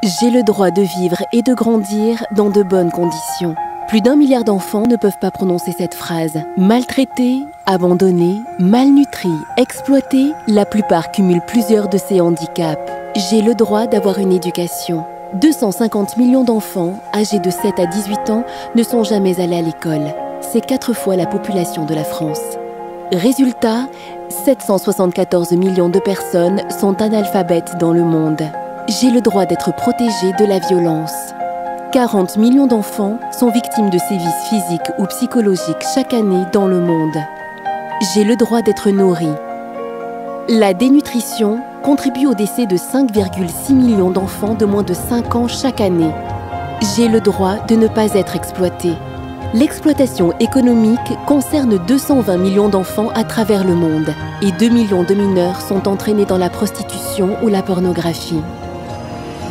J'ai le droit de vivre et de grandir dans de bonnes conditions. Plus d'1 milliard d'enfants ne peuvent pas prononcer cette phrase. Maltraités, abandonnés, malnutris, exploités, la plupart cumulent plusieurs de ces handicaps. J'ai le droit d'avoir une éducation. 250 millions d'enfants âgés de 7 à 18 ans ne sont jamais allés à l'école. C'est 4 fois la population de la France. Résultat, 774 millions de personnes sont analphabètes dans le monde. J'ai le droit d'être protégé de la violence. 40 millions d'enfants sont victimes de sévices physiques ou psychologiques chaque année dans le monde. J'ai le droit d'être nourri. La dénutrition contribue au décès de 5,6 millions d'enfants de moins de 5 ans chaque année. J'ai le droit de ne pas être exploité. L'exploitation économique concerne 220 millions d'enfants à travers le monde et 2 millions de mineurs sont entraînés dans la prostitution ou la pornographie.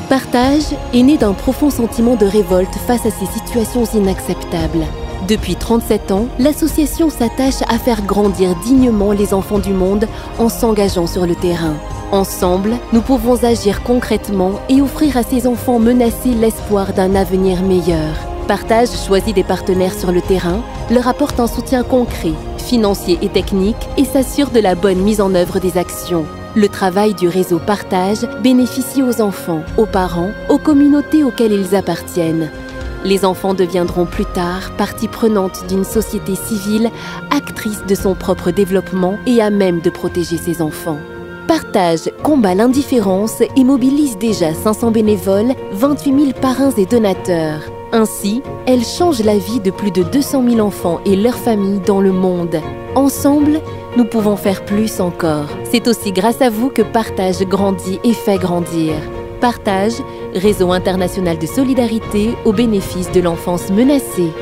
Partage est né d'un profond sentiment de révolte face à ces situations inacceptables. Depuis 37 ans, l'association s'attache à faire grandir dignement les enfants du monde en s'engageant sur le terrain. Ensemble, nous pouvons agir concrètement et offrir à ces enfants menacés l'espoir d'un avenir meilleur. Partage choisit des partenaires sur le terrain, leur apporte un soutien concret, financier et technique et s'assure de la bonne mise en œuvre des actions. Le travail du réseau Partage bénéficie aux enfants, aux parents, aux communautés auxquelles ils appartiennent. Les enfants deviendront plus tard partie prenante d'une société civile, actrice de son propre développement et à même de protéger ses enfants. Partage combat l'indifférence et mobilise déjà 500 bénévoles, 28 000 parrains et donateurs. Ainsi, elle change la vie de plus de 200 000 enfants et leurs familles dans le monde. Ensemble, nous pouvons faire plus encore. C'est aussi grâce à vous que Partage grandit et fait grandir. Partage, réseau international de solidarité au bénéfice de l'enfance menacée.